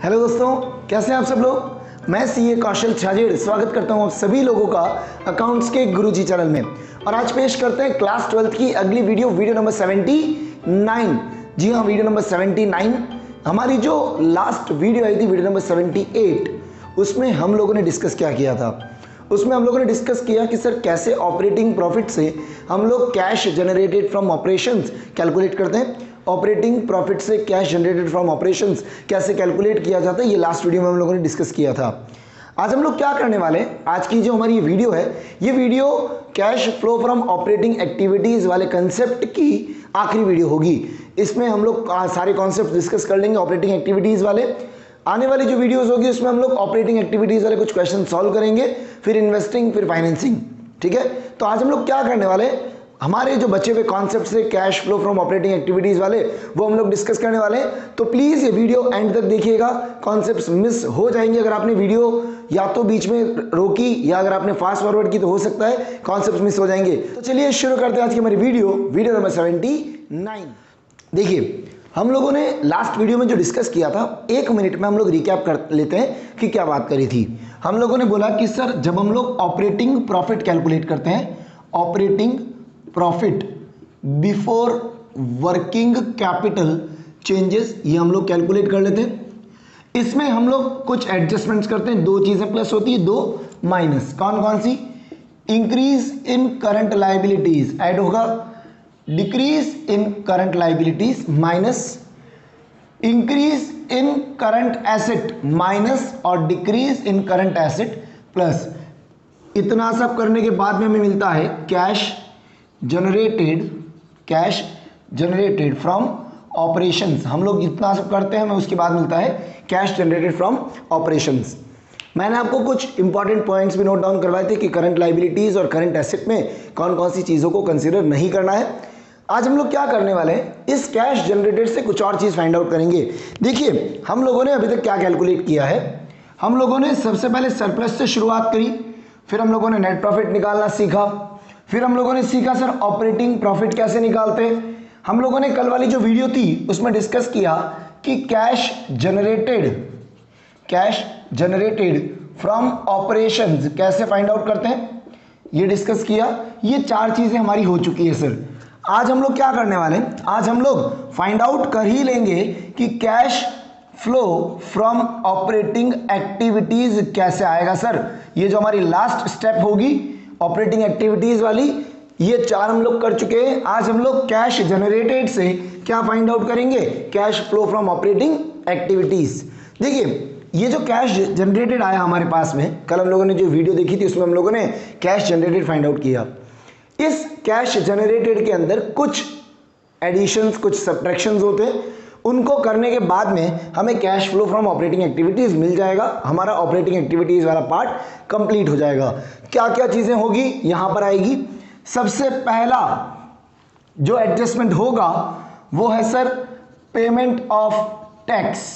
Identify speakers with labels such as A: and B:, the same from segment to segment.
A: Hello दोस्तों, कैसे हैं आप सब लोग। मैं सीए कौशल छाजेड़ स्वागत करता हूं आप सभी लोगों का अकाउंट्स के गुरुजी चैनल में। और आज पेश करते हैं क्लास 12th की अगली वीडियो नंबर 79। जी हाँ, वीडियो नंबर 79। हमारी जो लास्ट वीडियो आई थी वीडियो नंबर 78, उसमें हम लोगों ने डिस्कस क्या किया था। उसमें हम लोगों ने डिस्कस किया कि सर कैसे ऑपरेटिंग प्रॉफिट से हम लोग cash generated from operations calculate करते हैं। ऑपरेटिंग प्रॉफिट से कैश जनरेटेड फ्रॉम ऑपरेशंस कैसे कैलकुलेट किया जाता है, ये लास्ट वीडियो में हम लोगों ने डिस्कस किया था। आज हम लोग क्या करने वाले हैं, आज की जो हमारी ये वीडियो है, ये video cash flow from operating activities वाले कंसेप्ट की आखिरी वीडियो होगी। इसमें हम लोग सारे कॉन्सेप्ट डिस्कस कर लेंगे ऑपरेटिंग एक्टिविटीज वाले। आने वाली जो वीडियोस होगी उसमें हम लोग ऑपरेटिंग एक्टिविटीज वाले कुछ क्वेश्चन सॉल्व करेंगे, फिर इन्वेस्टिंग, फिर फाइनेंसिंग। ठीक है, तो आज हम लोग क्या करने वाले, हमारे जो बचे हुए कॉन्सेप्ट से cash flow from operating activities वाले वो हम लोग डिस्कस करने वाले हैं। तो प्लीज ये वीडियो एंड तक देखिएगा, कॉन्सेप्ट्स मिस हो जाएंगे अगर आपने वीडियो या तो बीच में रोकी या अगर आपने फास्ट फॉरवर्ड की तो हो सकता है कॉन्सेप्ट्स मिस हो जाएंगे। तो चलिए शुरू करते हैं आज की हमारी वीडियो नंबर 79। देखिए, हम लोगों ने लास्ट वीडियो में जो डिस्कस किया था, 1 मिनट में हम लोग रिकैप कर लेते हैं कि क्या बात करी थी। हम लोगों ने बोला कि सर जब हम लोग ऑपरेटिंग प्रॉफिट कैलकुलेट करते हैं, operating profit before working capital changes, ये हम लोग कैलकुलेट कर लेते हैं। इसमें हम लोग कुछ एडजस्टमेंट्स करते हैं, 2 चीजें प्लस होती है, 2 माइनस। कौन कौन सी? Increase in current liabilities add होगा, decrease in current liabilities minus, increase in current asset minus, और decrease in current asset plus. इतना सब करने के बाद में हमें मिलता है कैश जनरेटेड फ्रॉम ऑपरेशंस। हम लोग इतना सब करते हैं, हमें उसके बाद मिलता है कैश जनरेटेड फ्रॉम ऑपरेशंस। मैंने आपको कुछ इंपॉर्टेंट पॉइंट्स भी नोट डाउन करवाए थे कि करंट लायबिलिटीज और करंट एसेट में कौन कौन सी चीज़ों को कंसिडर नहीं करना है। आज हम लोग क्या करने वाले हैं, इस कैश जनरेटेड से कुछ और चीज़ फाइंड आउट करेंगे। देखिए, हम लोगों ने अभी तक क्या कैलकुलेट किया है। हम लोगों ने सबसे पहले सरप्लस से शुरुआत करी, फिर हम लोगों ने नेट प्रॉफिट निकालना सीखा, फिर हम लोगों ने सीखा सर ऑपरेटिंग प्रॉफिट कैसे निकालते हैं। हम लोगों ने कल वाली जो वीडियो थी उसमें डिस्कस किया कि कैश जनरेटेड फ्रॉम ऑपरेशंस कैसे फाइंड आउट करते हैं, ये डिस्कस किया। ये 4 चीजें हमारी हो चुकी है सर। आज हम लोग क्या करने वाले हैं, आज हम लोग फाइंड आउट कर ही लेंगे कि cash flow from operating activities कैसे आएगा सर। ये जो हमारी लास्ट स्टेप होगी ऑपरेटिंग एक्टिविटीज वाली, ये 4 हम लोग कर चुके हैं। आज हम लोग कैश जनरेटेड से क्या फाइंड आउट करेंगे, cash flow from operating activities. देखिए, ये जो कैश जनरेटेड आया हमारे पास में, कल हम लोगों ने जो वीडियो देखी थी उसमें हम लोगों ने कैश जनरेटेड फाइंड आउट किया। इस कैश जनरेटेड के अंदर कुछ एडिशंस, कुछ सब्ट्रैक्शंस होते हैं, उनको करने के बाद में हमें cash flow from operating activities मिल जाएगा। हमारा ऑपरेटिंग एक्टिविटीज वाला पार्ट कंप्लीट हो जाएगा। क्या क्या चीजें होगी यहां पर आएगी। सबसे पहला जो एडजस्टमेंट होगा वो है sir payment of tax.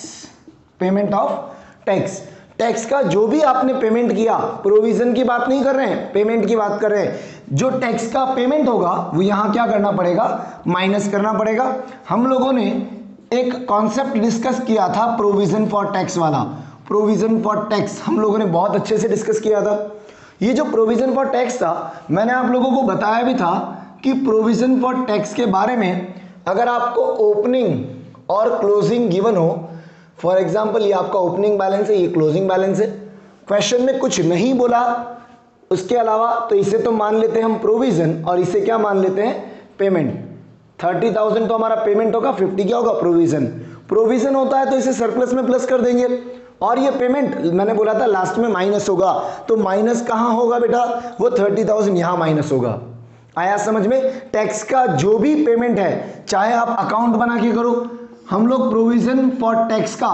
A: Tax का जो भी आपने पेमेंट किया, प्रोविजन की बात नहीं कर रहे हैं, पेमेंट की बात कर रहे हैं। जो टैक्स का पेमेंट होगा वो यहां क्या करना पड़ेगा, माइनस करना पड़ेगा। हम लोगों ने एक कॉन्सेप्ट डिस्कस किया था प्रोविजन फॉर टैक्स वाला। प्रोविजन फॉर टैक्स हम लोगों ने बहुत अच्छे से डिस्कस किया था। ये जो प्रोविजन फॉर टैक्स था, मैंने आप लोगों को बताया भी था कि प्रोविजन फॉर टैक्स के बारे में अगर आपको ओपनिंग और क्लोजिंग गिवन हो, फॉर एग्जाम्पल ये आपका ओपनिंग बैलेंस है, ये क्लोजिंग बैलेंस है, क्वेश्चन में कुछ नहीं बोला उसके अलावा, तो इसे तो मान लेते हैं हम प्रोविजन और इसे क्या मान लेते हैं, पेमेंट। 30,000 तो हमारा पेमेंट होगा, 50 क्या होगा, प्रोविजन होता है तो इसे सरप्लस में प्लस कर देंगे। और ये पेमेंट मैंने बोला था लास्ट में माइनस होगा, तो माइनस कहां होगा बेटा, वो 30,000 यहां माइनस होगा। आया समझ में। टैक्स का जो भी पेमेंट है, चाहे आप अकाउंट बना के करो, हम लोग प्रोविजन फॉर टैक्स का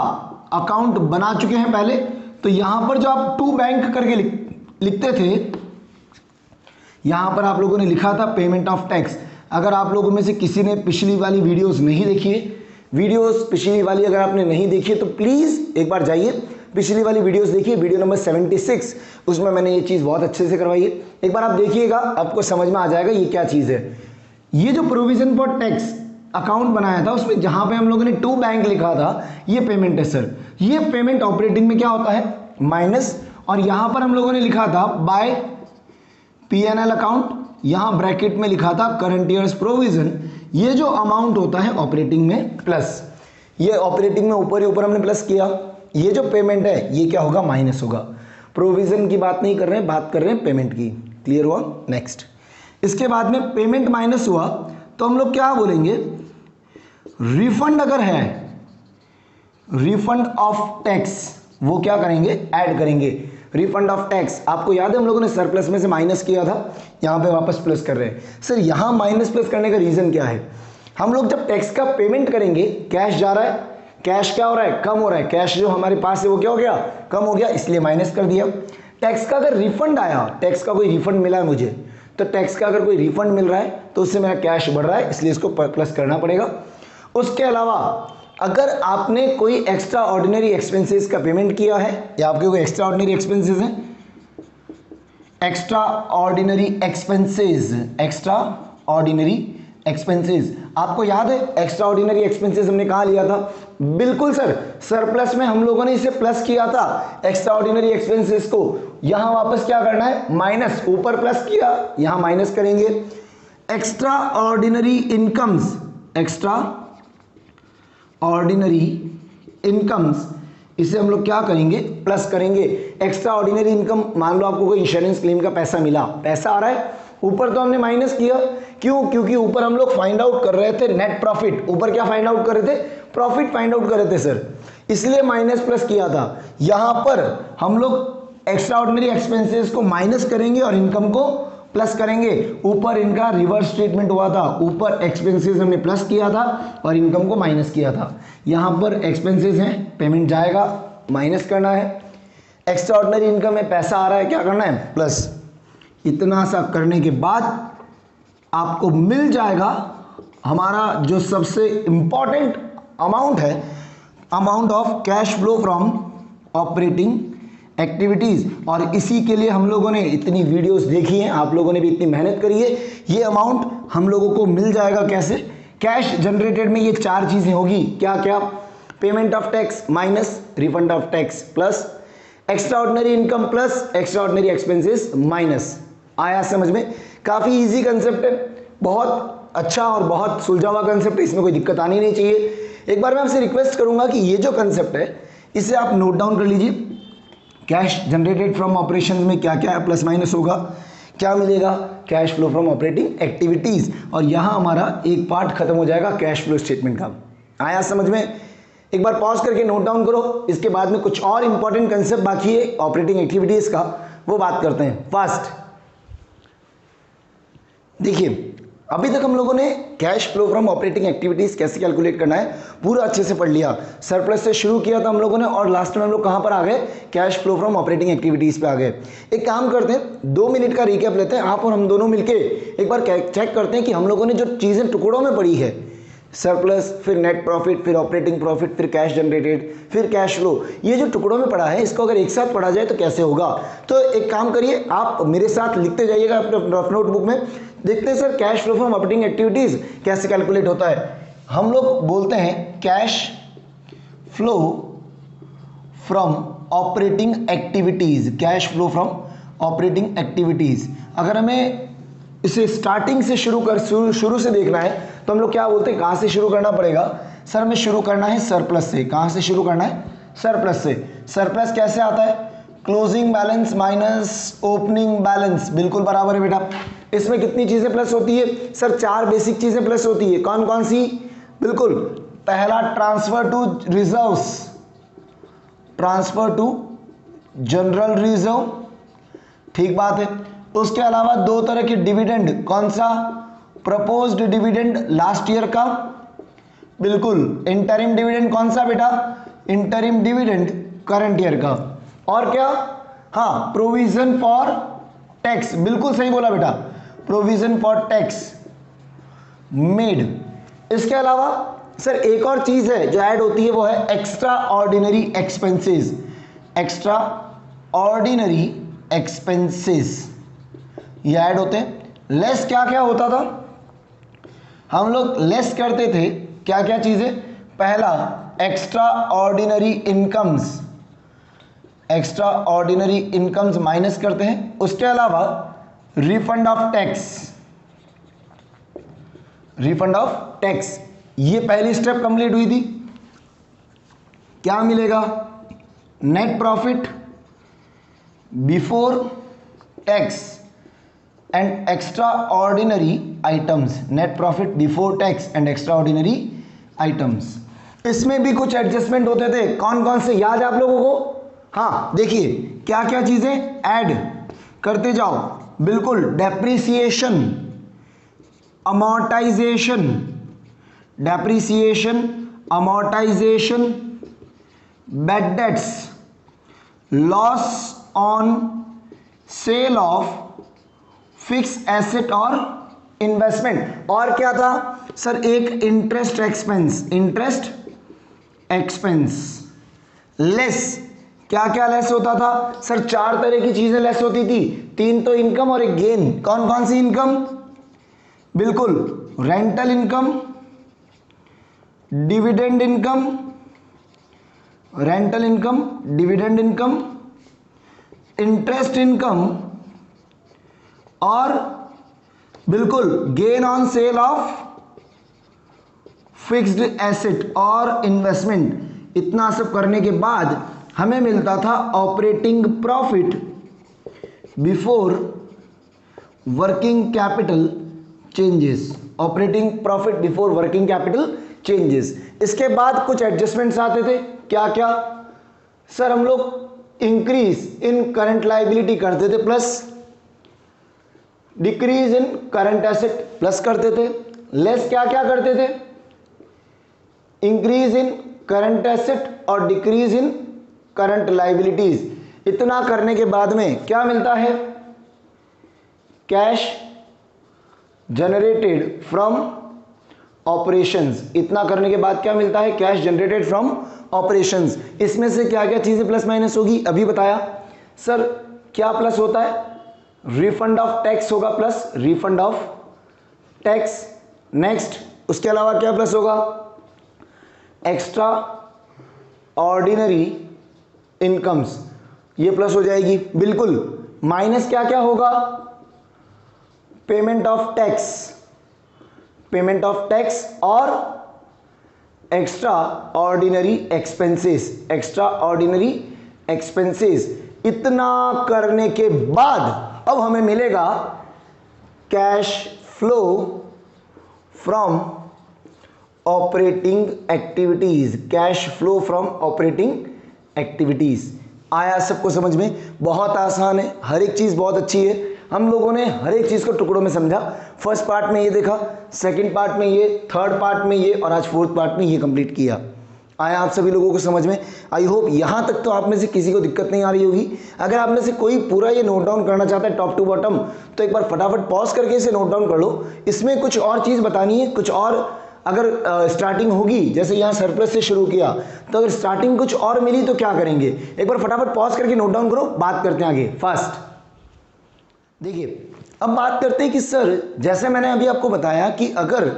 A: अकाउंट बना चुके हैं पहले। तो यहां पर जो आप टू बैंक करके लिखते थे, यहां पर आप लोगों ने लिखा था पेमेंट ऑफ टैक्स। अगर आप लोगों में से किसी ने पिछली वाली वीडियोस नहीं देखी है, पिछली वाली अगर आपने नहीं देखी है तो प्लीज एक बार जाइए पिछली वाली वीडियोस देखिए, वीडियो नंबर 76, उसमें मैंने ये चीज बहुत अच्छे से करवाई है। एक बार आप देखिएगा, आपको समझ में आ जाएगा ये क्या चीज है। ये जो प्रोविजन फॉर टैक्स अकाउंट बनाया था उसमें जहां पे हम लोगों ने टू बैंक लिखा था, ये पेमेंट है सर। ये पेमेंट ऑपरेटिंग में क्या होता है माइनस, और यहां पर हम लोगों ने लिखा था बाय P&L अकाउंट, यहां ब्रैकेट में लिखा था करंट ईयर्स प्रोविजन। ये जो अमाउंट होता है ऑपरेटिंग में प्लस, ये ऑपरेटिंग में ऊपर ही ऊपर हमने प्लस किया, ये जो पेमेंट है ये क्या होगा माइनस होगा। प्रोविजन की बात नहीं कर रहे हैं, बात कर रहे हैं पेमेंट की। क्लियर हुआ? नेक्स्ट, इसके बाद में पेमेंट माइनस हुआ तो हम लोग क्या बोलेंगे, रिफंड अगर है, रिफंड ऑफ टैक्स, वो क्या करेंगे ऐड करेंगे। रिफंड ऑफ टैक्स आपको याद है हम लोगों ने सरप्लस में से माइनस किया था, यहां पे वापस प्लस कर रहे हैं। सर यहां माइनस प्लस करने का रीजन क्या है, हम लोग जब टैक्स का पेमेंट करेंगे कैश जा रहा है, कैश क्या हो रहा है कम हो रहा है, कैश जो हमारे पास है वो क्या हो गया कम हो गया, इसलिए माइनस कर दिया। टैक्स का अगर रिफंड आया, टैक्स का कोई रिफंड मिला है मुझे, तो टैक्स का अगर कोई रिफंड मिल रहा है तो उससे मेरा कैश बढ़ रहा है, इसलिए इसको प्लस करना पड़ेगा। उसके अलावा अगर आपने कोई एक्स्ट्रा ऑर्डिनरी एक्सपेंसेस का पेमेंट किया है, या आपके कोई एक्स्ट्रा ऑर्डिनरी एक्सपेंसेस हैं, extra ordinary expenses, extraordinary expenses, आपको याद है एक्स्ट्रा ऑर्डिनरी एक्सपेंसेस हमने कहाँ लिया था, बिल्कुल सर सरप्लस में हम लोगों ने इसे प्लस किया था एक्स्ट्रा ऑर्डिनरी एक्सपेंसेस को, यहां वापस क्या करना है माइनस, ऊपर प्लस किया यहां माइनस करेंगे। Extra ordinary incomes, extra ordinary incomes, इसे हम लोग क्या करेंगे प्लस करेंगे। एक्स्ट्रा ऑर्डिनरी इनकम, मान लो आपको कोई इंश्योरेंस क्लेम का पैसा मिला, पैसा आ रहा है, ऊपर तो हमने माइनस किया, क्यों, क्योंकि ऊपर हम लोग फाइंड आउट कर रहे थे नेट प्रॉफिट, ऊपर क्या फाइंड आउट कर रहे थे प्रॉफिट फाइंड आउट कर रहे थे सर, इसलिए माइनस प्लस किया था। यहां पर हम लोग एक्स्ट्रा ऑर्डिनरी एक्सपेंसेस को माइनस करेंगे और इनकम को प्लस करेंगे। ऊपर इनका रिवर्स ट्रीटमेंट हुआ था, ऊपर एक्सपेंसेस हमने प्लस किया था और इनकम को माइनस किया था। यहां पर एक्सपेंसेस हैं, पेमेंट जाएगा, माइनस करना है। एक्स्ट्रा ऑर्डिनरी इनकम में पैसा आ रहा है, क्या करना है प्लस। इतना सा करने के बाद आपको मिल जाएगा हमारा जो सबसे इंपॉर्टेंट अमाउंट है, amount of cash flow from operating activities. और इसी के लिए हम लोगों ने इतनी वीडियोस देखी हैं, आप लोगों ने भी इतनी मेहनत करी है। ये अमाउंट हम लोगों को मिल जाएगा कैसे, कैश जनरेटेड में ये चार चीजें होगी, क्या क्या, payment of tax minus refund of tax plus extra ordinary income plus extra ordinary expenses minus. आया समझ में? काफी इजी कंसेप्ट है, बहुत अच्छा और बहुत सुलझा हुआ कंसेप्ट है, इसमें कोई दिक्कत आनी नहीं चाहिए। एक बार मैं आपसे रिक्वेस्ट करूंगा कि ये जो कंसेप्ट है इसे आप नोट डाउन कर लीजिए। कैश जनरेटेड फ्रॉम ऑपरेशन में क्या क्या प्लस माइनस होगा, क्या मिलेगा, cash flow from operating activities, और यहां हमारा एक पार्ट खत्म हो जाएगा कैश फ्लो स्टेटमेंट का। आया समझ में? एक बार पॉज करके नोट डाउन करो, इसके बाद में कुछ और इंपॉर्टेंट कंसेप्ट बाकी है ऑपरेटिंग एक्टिविटीज का, वो बात करते हैं। फर्स्ट देखिए, अभी तक हम लोगों ने cash flow from operating activities कैसे कैलकुलेट करना है पूरा अच्छे से पढ़ लिया। सरप्लस से शुरू किया था हम लोगों ने और लास्ट में हम लोग कहां पर आ गए, cash flow from operating activities पे आ गए। एक काम करते हैं, 2 मिनट का रिकैप लेते हैं, आप और हम दोनों मिलके एक बार चेक करते हैं कि हम लोगों ने जो चीजें टुकड़ों में पढ़ी है, सरप्लस, फिर नेट प्रॉफिट, फिर ऑपरेटिंग प्रॉफिट, फिर कैश जनरेटेड, फिर कैश फ्लो, ये जो टुकड़ों में पढ़ा है इसको अगर एक साथ पढ़ा जाए तो कैसे होगा। तो एक काम करिए, आप मेरे साथ लिखते जाइएगा अपने रफ नोटबुक में। देखते हैं sir cash flow from operating activities कैसे कैलकुलेट होता है। हम लोग बोलते हैं cash flow from operating activities, cash flow from operating activities. अगर हमें इसे स्टार्टिंग से शुरू से देखना है तो हम लोग क्या बोलते हैं, कहां से शुरू करना पड़ेगा सर, हमें शुरू करना है सरप्लस से। कहां से शुरू करना है, सरप्लस से। सरप्लस कैसे आता है, closing balance minus opening balance, बिल्कुल बराबर है बेटा। इसमें कितनी चीजें प्लस होती है सर, 4 बेसिक चीजें प्लस होती है। कौन कौन सी, बिल्कुल, पहला transfer to reserves, transfer to general reserve, ठीक बात है। उसके अलावा 2 तरह के डिविडेंड, कौन सा, प्रपोज्ड डिविडेंड लास्ट ईयर का, बिल्कुल, इंटरिम डिविडेंड कौन सा बेटा, इंटरिम डिविडेंड करंट ईयर का, और क्या, हाँ, प्रोविजन फॉर टैक्स, बिल्कुल सही बोला बेटा, प्रोविजन फॉर टैक्स मेड। इसके अलावा सर एक और चीज है जो ऐड होती है, वो है extra ordinary expenses, extraordinary expenses ये ऐड होते हैं। लेस क्या क्या होता था, हम लोग लेस करते थे क्या क्या चीजें, पहला extra ordinary incomes, extra ordinary incomes minus करते हैं, उसके अलावा refund of tax, refund of tax, ये पहली स्टेप कंप्लीट हुई थी। क्या मिलेगा, net profit before tax and extraordinary items, net profit before tax and extraordinary items. इसमें भी कुछ एडजस्टमेंट होते थे, कौन कौन से याद है आप लोगों को? हाँ देखिए क्या क्या चीजें ऐड करते जाओ, बिल्कुल depreciation, amortisation, depreciation, amortisation, bad debts, loss on sale of fix asset और इन्वेस्टमेंट, और क्या था सर, एक interest expense, interest expense less. क्या क्या लेस होता था सर? 4 तरह की चीजें लेस होती थी, 3 तो इनकम और एक गेन। कौन कौन सी इनकम? बिल्कुल rental income, dividend income, rental income, dividend income, interest income और बिल्कुल gain on sale of fixed asset और इन्वेस्टमेंट। इतना सब करने के बाद हमें मिलता था operating profit before working capital changes, operating profit before working capital changes. इसके बाद कुछ एडजस्टमेंट्स आते थे, क्या क्या सर? हम लोग इंक्रीज इन करंट लायबिलिटी करते थे plus, decrease in current asset plus करते थे, लेस क्या क्या करते थे? इंक्रीज इन करंट एसेट और डिक्रीज इन करंट लायबिलिटीज। इतना करने के बाद में क्या मिलता है? Cash generated from operations. इतना करने के बाद क्या मिलता है? Cash generated from operations. इसमें से क्या क्या चीजें प्लस माइनस होगी अभी बताया सर। क्या प्लस होता है? रिफंड ऑफ टैक्स होगा plus, refund of tax. Next उसके अलावा क्या प्लस होगा? एक्स्ट्रा ऑर्डिनरी इनकम्स, ये प्लस हो जाएगी बिल्कुल। माइनस क्या क्या होगा? Payment of tax, payment of tax और extraordinary expenses, extraordinary expenses. इतना करने के बाद अब हमें मिलेगा cash flow from operating activities, cash flow from operating activities. आया सबको समझ में? बहुत आसान है, हर एक चीज बहुत अच्छी है। हम लोगों ने हर एक चीज को टुकड़ों में समझा। फर्स्ट पार्ट में ये देखा, सेकंड पार्ट में ये, थर्ड पार्ट में ये और आज फोर्थ पार्ट में ये कंप्लीट किया। आया आप सभी लोगों को समझ में? आई होप यहां तक तो आप में से किसी को दिक्कत नहीं आ रही होगी। अगर आप में से कोई पूरा ये नोट डाउन करना चाहता है टॉप टू बॉटम, तो एक बार फटाफट पॉज करके इसे नोट डाउन कर लो। इसमें कुछ और चीज बतानी है, कुछ और अगर स्टार्टिंग होगी, जैसे यहाँ सरप्लस से शुरू किया, तो अगर स्टार्टिंग कुछ और मिली तो क्या करेंगे? एक बार फटाफट पॉज करके नोट डाउन करो, बात करते हैं आगे। फर्स्ट देखिए, अब बात करते हैं कि सर जैसे मैंने अभी आपको बताया कि अगर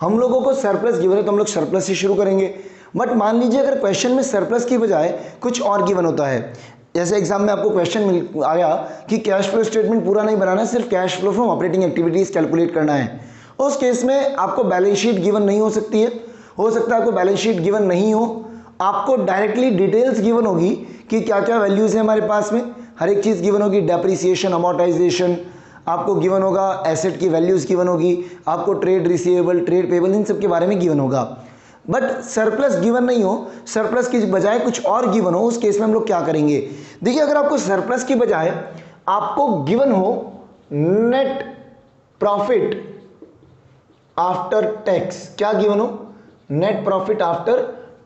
A: हम लोगों को सरप्लस गिवन है तो हम लोग सरप्लस से शुरू करेंगे। बट मान लीजिए अगर क्वेश्चन में सरप्लस की बजाय कुछ और गिवन होता है, जैसे एग्जाम में आपको क्वेश्चन आया कि कैश फ्लो स्टेटमेंट पूरा नहीं बनाना है, सिर्फ cash flow from operating activities calculate करना है। उस केस में आपको बैलेंस शीट गिवन नहीं हो सकती है, हो सकता है आपको बैलेंस शीट गिवन नहीं हो, आपको डायरेक्टली डिटेल्स गिवन होगी कि क्या क्या वैल्यूज है हमारे पास में, हर एक चीज गिवन होगी। डेप्रिसिएशन, अमोर्टाइजेशन आपको गिवन होगा, एसेट की वैल्यूज गिवन होगी, आपको ट्रेड रिसीवेबल, ट्रेड पेबल, इन सब के बारे में गिवन होगा। बट सरप्लस गिवन नहीं हो, सरप्लस की बजाय कुछ और गिवन हो, उस केस में हम लोग क्या करेंगे? देखिए, अगर आपको सरप्लस की बजाय आपको गिवन हो नेट प्रॉफिट आफ्टर टैक्स, क्या गिवन हो? Net profit after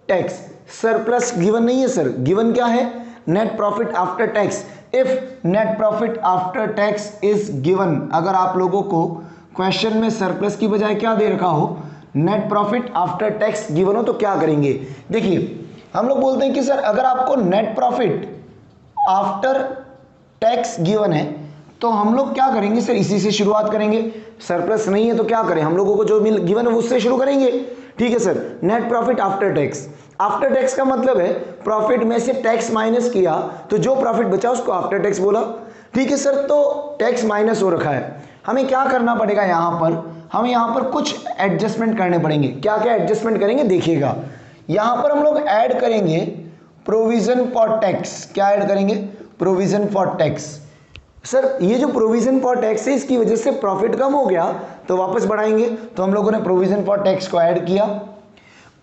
A: tax. Surplus given नहीं है सर, गिवन क्या है? Net profit after tax. If net profit after tax is given, अगर आप लोगों को क्वेश्चन में सरप्लस की बजाय क्या दे रखा हो? Net profit after tax given हो, तो क्या करेंगे? देखिए, हम लोग बोलते हैं कि सर अगर आपको net profit after tax given है तो हम लोग क्या करेंगे सर, इसी से शुरुआत करेंगे। सरप्लस नहीं है तो क्या करें, हम लोगों को जो मिल गिवन है उससे शुरू करेंगे। ठीक है sir, net profit after tax. After tax का मतलब है प्रॉफिट में से टैक्स माइनस किया तो जो प्रॉफिट बचा उसको आफ्टर टैक्स बोला। ठीक है सर, तो टैक्स माइनस हो रखा है, हमें क्या करना पड़ेगा, यहां पर हमें यहां पर कुछ एडजस्टमेंट करने पड़ेंगे। क्या क्या एडजस्टमेंट करेंगे देखिएगा, यहां पर हम लोग ऐड करेंगे प्रोविजन फॉर टैक्स। क्या ऐड करेंगे, प्रोविजन फॉर टैक्स। सर ये जो प्रोविजन फॉर टैक्स है इसकी वजह से प्रॉफिट कम हो गया तो वापस बढ़ाएंगे, तो हम लोगों ने प्रोविजन फॉर टैक्स को ऐड किया।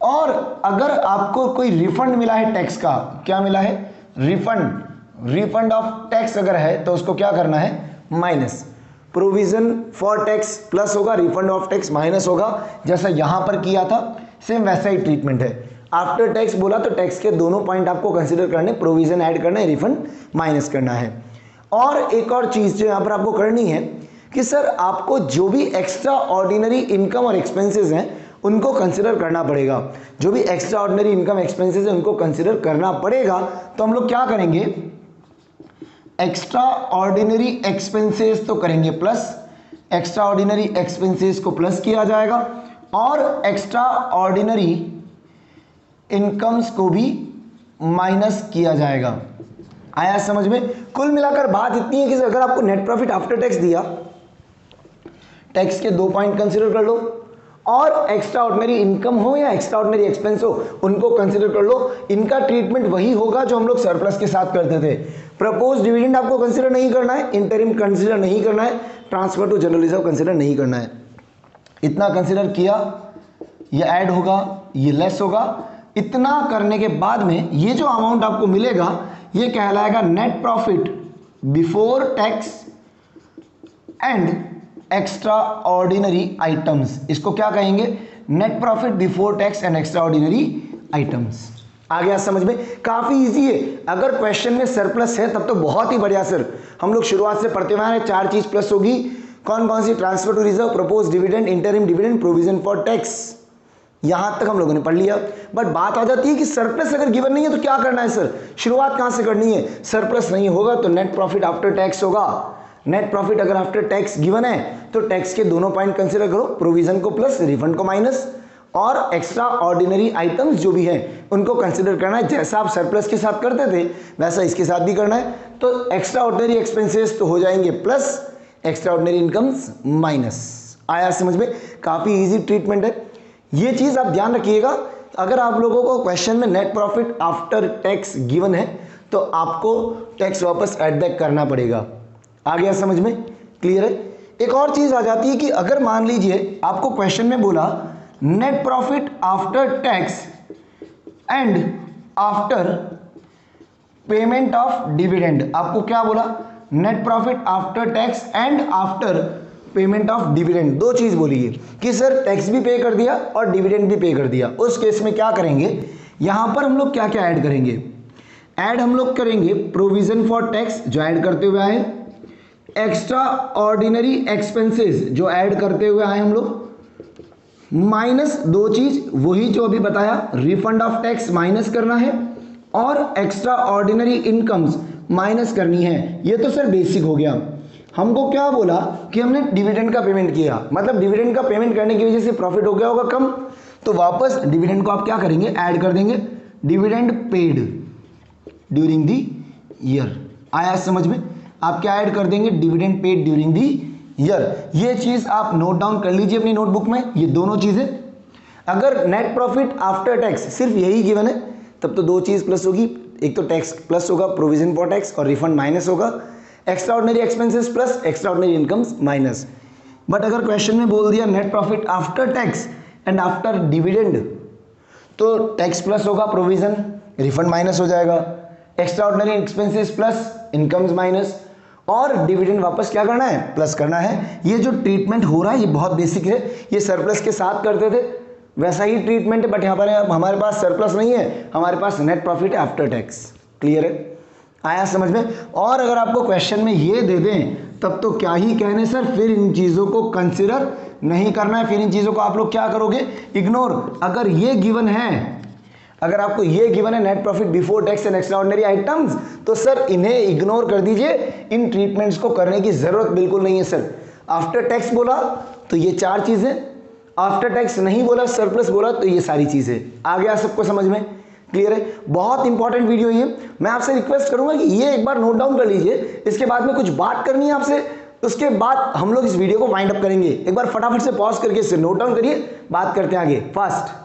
A: और अगर आपको कोई रिफंड मिला है टैक्स का, क्या मिला है, रिफंड ऑफ टैक्स अगर है तो उसको क्या करना है, minus. Provision for tax plus होगा, रिफंड ऑफ टैक्स माइनस होगा, जैसा यहां पर किया था सेम वैसा ही ट्रीटमेंट है। आफ्टर टैक्स बोला तो टैक्स के दोनों पॉइंट आपको कंसीडर करने, प्रोविजन ऐड करना है, रिफंड माइनस करना है। और एक और चीज जो यहां पर आपको करनी है कि सर आपको जो भी एक्स्ट्रा ऑर्डिनरी इनकम और एक्सपेंसेस हैं उनको कंसिडर करना पड़ेगा। जो भी एक्स्ट्रा ऑर्डिनरी इनकम एक्सपेंसेस है उनको कंसिडर करना पड़ेगा। तो हम लोग क्या करेंगे, एक्स्ट्रा ऑर्डिनरी एक्सपेंसेस तो करेंगे प्लस, एक्स्ट्रा ऑर्डिनरी एक्सपेंसेस को प्लस किया जाएगा और एक्स्ट्रा ऑर्डिनरी इनकम्स को भी माइनस किया जाएगा। आया समझ में? कुल मिलाकर बात इतनी है कि अगर आपको नेट प्रॉफिट आफ्टर टैक्स दिया, टैक्स के 2 पॉइंट कंसिडर कर लो और एक्स्ट्रा ऑर्डिनरी इनकम हो या एक्स्ट्रा ऑर्डिनरी एक्सपेंस हो उनको कंसिडर कर लो। इनका ट्रीटमेंट वही होगा जो हम लोग सरप्लस के साथ करते थे। प्रपोज डिविडेंड आपको कंसिडर नहीं करना है, इंटरिम कंसिडर नहीं करना है, transfer to general reserve consider नहीं करना है। इतना कंसिडर किया, ये ऐड होगा, ये लेस होगा। इतना करने के बाद में ये जो अमाउंट आपको मिलेगा ये कहलाएगा net profit before tax and extraordinary items. इसको क्या कहेंगे, net profit before tax and extraordinary items. आ गया समझ में? काफी इजी है। अगर क्वेश्चन में सरप्लस है तब तो बहुत ही बढ़िया सर। हम लोग शुरुआत से पढ़ते हुए आ रहे, 4 चीज प्लस होगी। कौन कौन सी, transfer to reserve, propose dividend, interim dividend, provision for tax. यहां तक हम लोगों ने पढ़ लिया। बट बात आ जाती है कि सरप्लस अगर गिवन नहीं है तो क्या करना है सर, शुरुआत कहां से करनी है। सरप्लस नहीं होगा तो नेट प्रॉफिट आफ्टर टैक्स होगा। नेट प्रॉफिट अगर आफ्टर टैक्स गिवन है तो टैक्स के दोनों पॉइंट कंसीडर करो, प्रोविजन को प्लस, रिफंड को माइनस, और एक्स्ट्रा ऑर्डिनरी आइटम्स जो भी हैं उनको कंसीडर करना है। जैसा आप सरप्लस के साथ करते थे वैसा इसके साथ भी करना है। तो एक्स्ट्रा ऑर्डिनरी एक्सपेंसेस तो हो जाएंगे plus, extra ordinary incomes minus. आया समझ में? काफी इजी ट्रीटमेंट है। ये चीज आप ध्यान रखिएगा, अगर आप लोगों को क्वेश्चन में net profit after tax given है तो आपको टैक्स वापस ऐड बैक करना पड़ेगा। आ गया समझ में? क्लियर है? एक और चीज आ जाती है कि अगर मान लीजिए आपको क्वेश्चन में बोला net profit after tax and after payment of dividend. आपको क्या बोला, net profit after tax and after payment of dividend. 2 चीज बोली है कि सर टैक्स भी पे कर दिया और डिविडेंड भी पे कर दिया। उस केस में क्या करेंगे, यहां पर हम लोग क्या क्या ऐड करेंगे, ऐड हम लोग करेंगे प्रोविजन फॉर टैक्स जो ऐड करते हुए आए, एक्स्ट्रा ऑर्डिनरी एक्सपेंसेस जो ऐड करते हुए आए हम लोग, माइनस 2 चीज वही जो अभी बताया, रिफंड ऑफ टैक्स माइनस करना है और एक्स्ट्रा ऑर्डिनरी इनकम्स माइनस करनी है। ये तो सर बेसिक हो गया। हमको क्या बोला कि हमने डिविडेंड का पेमेंट किया, मतलब डिविडेंड का पेमेंट करने की वजह से प्रॉफिट हो गया होगा कम, तो वापस डिविडेंड को आप क्या करेंगे, ऐड कर देंगे, dividend paid during the year. आया समझ में? आप क्या ऐड कर देंगे, dividend paid during the year. ये चीज आप नोट डाउन कर लीजिए अपनी नोटबुक में, ये दोनों चीजें। अगर नेट प्रॉफिट आफ्टर टैक्स सिर्फ यही गिवन है तब तो 2 चीज प्लस होगी, एक तो टैक्स प्लस होगा, प्रोविजन फॉर टैक्स, और रिफंड माइनस होगा, extraordinary expenses plus, extra ordinary incomes minus. But अगर क्वेश्चन में बोल दिया net profit after tax and after dividend, तो टैक्स प्लस होगा, प्रोविजन, रिफंड माइनस हो जाएगा, extra ordinary expenses plus, incomes minus, और डिविडेंड वापस क्या करना है, प्लस करना है। ये जो ट्रीटमेंट हो रहा है ये बहुत बेसिक है, ये सरप्लस के साथ करते थे वैसा ही ट्रीटमेंट है, बट यहाँ पर हमारे पास सरप्लस नहीं है, हमारे पास नेट प्रॉफिट है आफ्टर टैक्स। क्लियर है? आया समझ में? और अगर आपको क्वेश्चन में ये दे दें तब तो क्या ही कहने सर, फिर इन चीजों को कंसिडर नहीं करना है, फिर इन चीजों को आप लोग क्या करोगे, इग्नोर। अगर ये गिवन है, अगर आपको ये गिवन है net profit before tax and extraordinary items, तो सर इन्हें इग्नोर कर दीजिए, इन ट्रीटमेंट्स को करने की जरूरत बिल्कुल नहीं है सर। आफ्टर टैक्स बोला तो ये 4 चीजें, आफ्टर टैक्स नहीं बोला, सरप्लस बोला तो ये सारी चीजें। आ गया सबको समझ में? क्लियर है? बहुत इंपॉर्टेंट वीडियो ये। मैं आपसे रिक्वेस्ट करूंगा कि ये एक बार नोट डाउन कर लीजिए, इसके बाद में कुछ बात करनी है आपसे, उसके बाद हम लोग इस वीडियो को वाइंड अप करेंगे। एक बार फटाफट से पॉज करके इसे नोट डाउन करिए, बात करते हैं आगे फास्ट।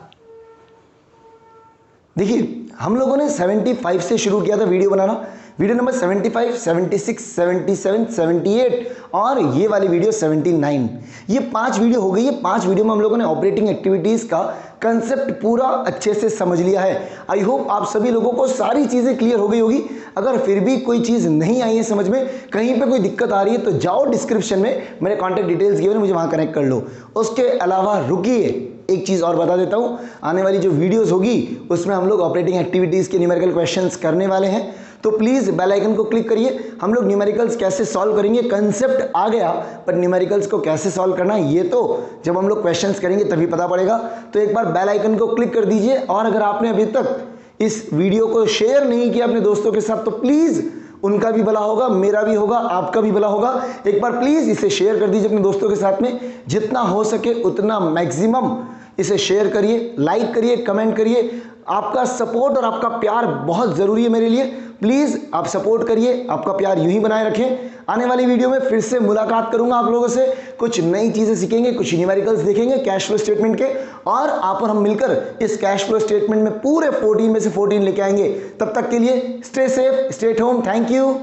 A: देखिए हम लोगों ने 75 से शुरू किया था वीडियो बनाना, वीडियो नंबर 75, 76, 77, 78 और ये वाली वीडियो 79। ये 5 वीडियो हो गई है। 5 वीडियो में हम लोगों ने ऑपरेटिंग एक्टिविटीज का कंसेप्ट पूरा अच्छे से समझ लिया है। आई होप आप सभी लोगों को सारी चीजें क्लियर हो गई होगी। अगर फिर भी कोई चीज नहीं आई है समझ में, कहीं पे कोई दिक्कत आ रही है, तो जाओ डिस्क्रिप्शन में मेरे कॉन्टैक्ट डिटेल्स गिवन, मुझे वहां कनेक्ट कर लो। उसके अलावा रुकिए, एक चीज और बता देता हूं, आने वाली जो वीडियोस होगी उसमें हम लोग ऑपरेटिंग एक्टिविटीज के न्यूमेरिकल क्वेश्चंस करने वाले हैं, तो प्लीज बेल आइकन को क्लिक करिए। हम लोग न्यूमेरिकल्स कैसे सॉल्व करेंगे, कंसेप्ट आ गया, पर न्यूमेरिकल्स को कैसे सॉल्व करना है ये तो जब हम लोग क्वेश्चंस करेंगे तभी पता पड़ेगा। तो एक बार बेल आइकन को क्लिक कर दीजिए, और अगर आपने अभी तक इस वीडियो को शेयर नहीं किया अपने दोस्तों के साथ, तो प्लीज उनका भी भला होगा, मेरा भी होगा, आपका भी भला होगा। एक बार प्लीज इसे शेयर कर दीजिए अपने दोस्तों के साथ में, जितना हो सके उतना मैक्सिमम इसे शेयर करिए, लाइक करिए, कमेंट करिए। आपका सपोर्ट और आपका प्यार बहुत जरूरी है मेरे लिए। प्लीज आप सपोर्ट करिए, आपका प्यार यूं ही बनाए रखें। आने वाली वीडियो में फिर से मुलाकात करूंगा आप लोगों से, कुछ नई चीजें सीखेंगे, कुछ न्यूमेरिकल्स देखेंगे कैश फ्लो स्टेटमेंट के, और आप और हम मिलकर इस कैश फ्लो स्टेटमेंट में पूरे 14 में से 14 लेके आएंगे। तब तक के लिए stay safe, stay at home, thank you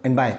A: and bye.